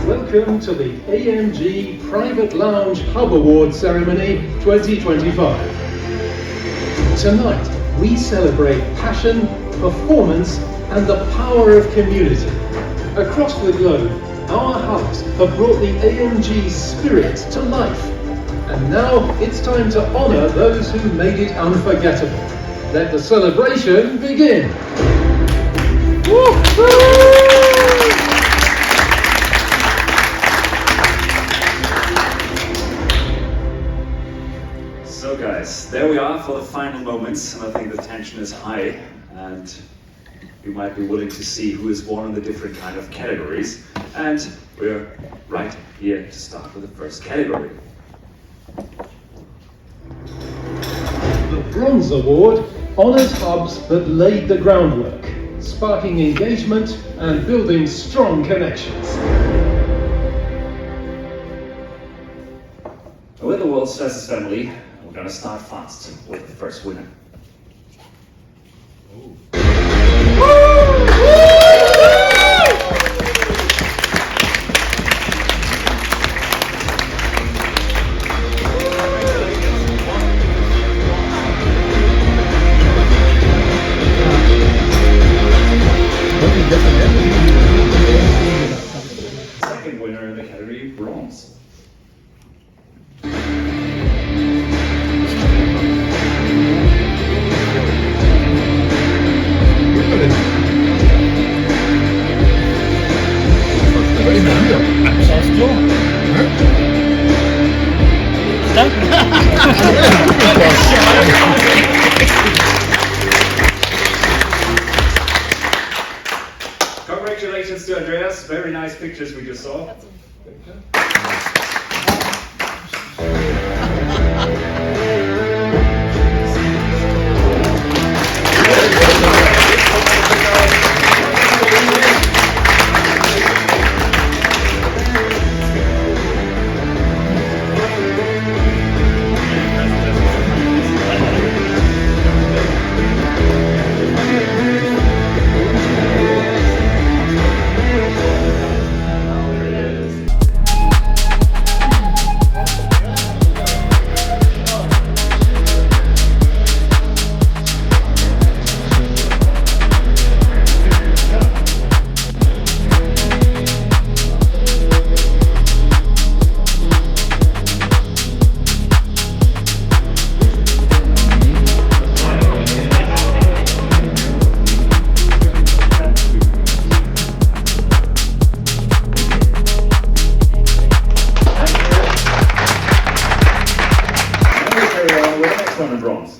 Welcome to the AMG Private Lounge Hub Award Ceremony 2025. Tonight, we celebrate passion, performance, and the power of community. Across the globe, our hubs have brought the AMG spirit to life. And now, it's time to honor those who made it unforgettable. Let the celebration begin. So guys, there we are for the final moments, and I think the tension is high, and you might be willing to see who has won in the different kind of categories. And we're right here to start with the first category. The Bronze Award honors hubs that laid the groundwork, sparking engagement and building strong connections. With the world's fastest family, we're gonna start fast with the first winner. Second winner in the category bronze. Congratulations to Andreas. Very nice pictures we just saw. Bronze.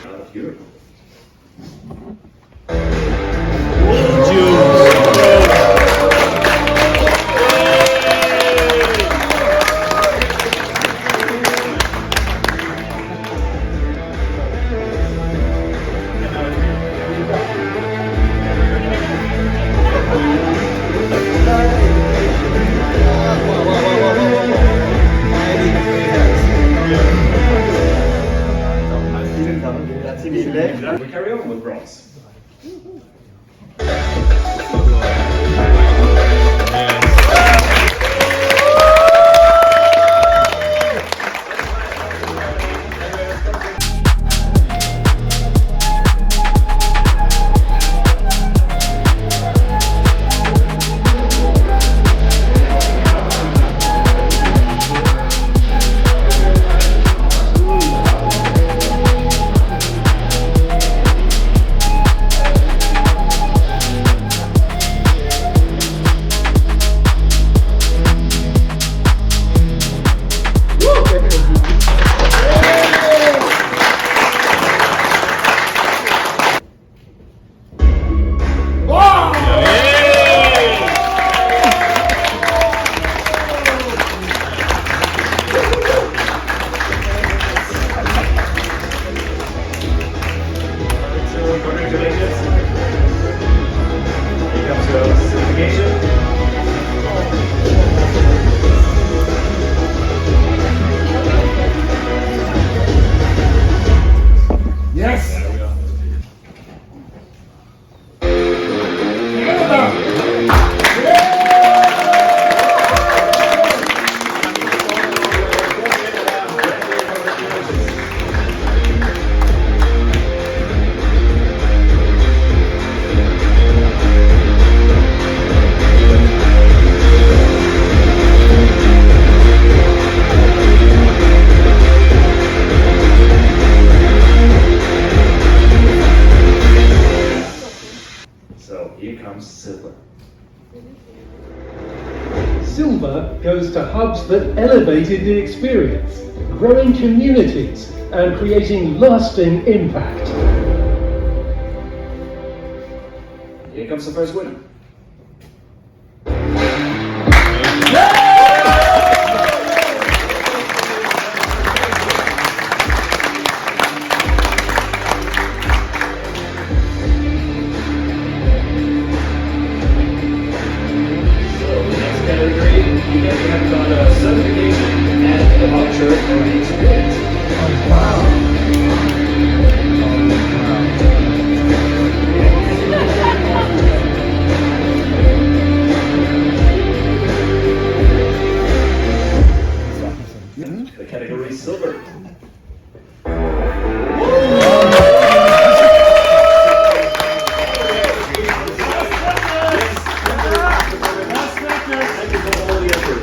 Out of Europe. second with bronze. Congratulations. Here comes your certification. Yes! There we are. So here comes silver. Silver goes to hubs that elevated the experience, growing communities and creating lasting impact. Here comes the first winner. You have got a certification and a voucher for the experience. Oh, wow. The category is silver. Thank you for all the effort.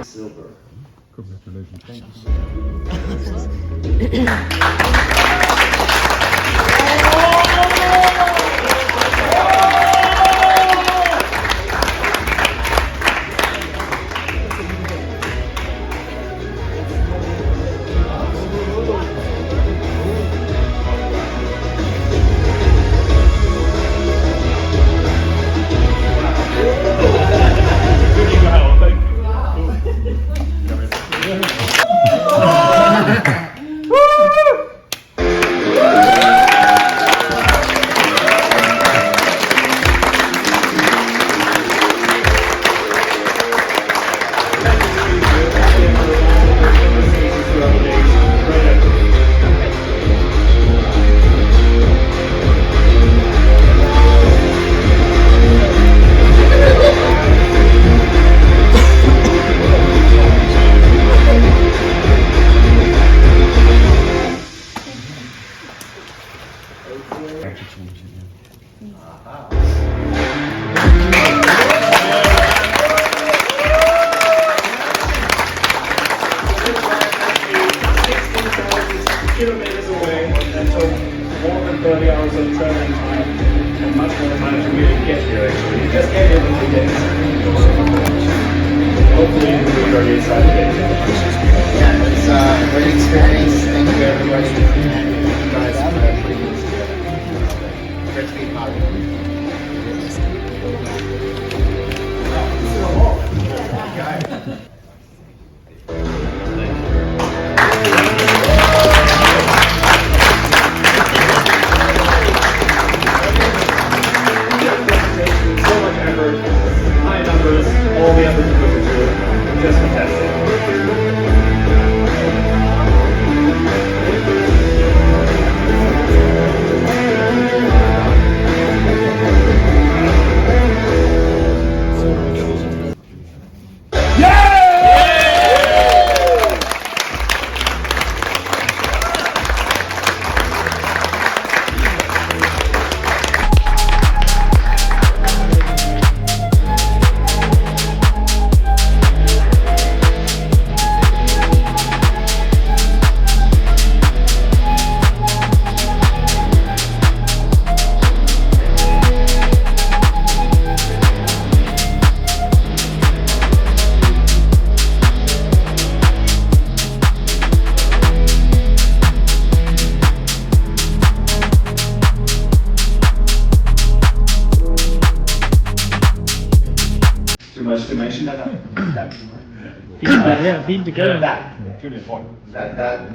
Silver. Congratulations. Thank you. kilometers away and took more than 30 hours of traveling time and much more time to really get here actually. We just came here for 2 days. Hopefully we're very excited to get here. Yeah, it's a great experience. Thank you everybody. You guys for putting this together. Great to be part of it. So much effort, high numbers, all the effort to put it through. Just fantastic. Too much to mention?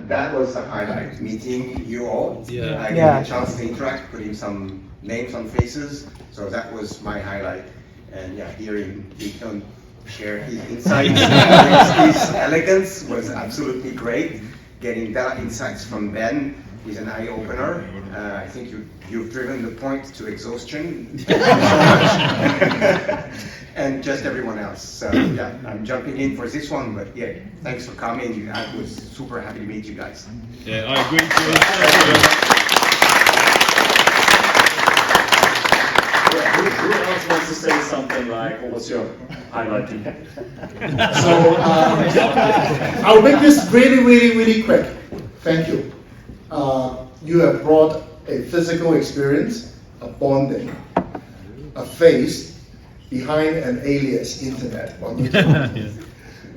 That was a highlight, meeting you all. Yeah. I got a chance to interact, putting some names on faces, so that was my highlight. And yeah, hearing Deacon share his insights and his elegance was absolutely great. Getting that insights from Ben is an eye-opener. I think you've driven the point to exhaustion so much. And just everyone else. So yeah, I'm jumping in for this one, but yeah, thanks for coming. I was super happy to meet you guys. Yeah, I agree Who else wants to say something like, what was your highlight? So I'll make this really quick. Thank you. You have brought a physical experience, a bonding, a face behind an alias internet.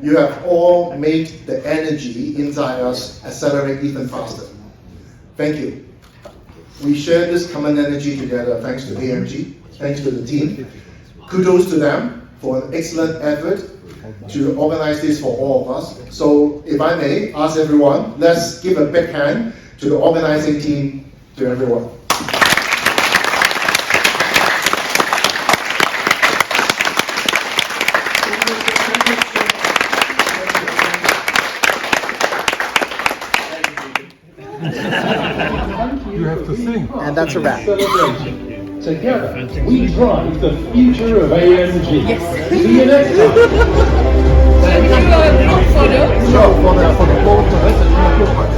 You have all made the energy inside us accelerate even faster. Thank you. We share this common energy together thanks to AMG, thanks to the team. Kudos to them for an excellent effort to organize this for all of us. So if I may ask everyone, let's give a big hand to the organizing team, to everyone. You have to sing. And that's a wrap. Celebration. Together, we drive the future of AMG. Yes. See you next time. No, for the photo.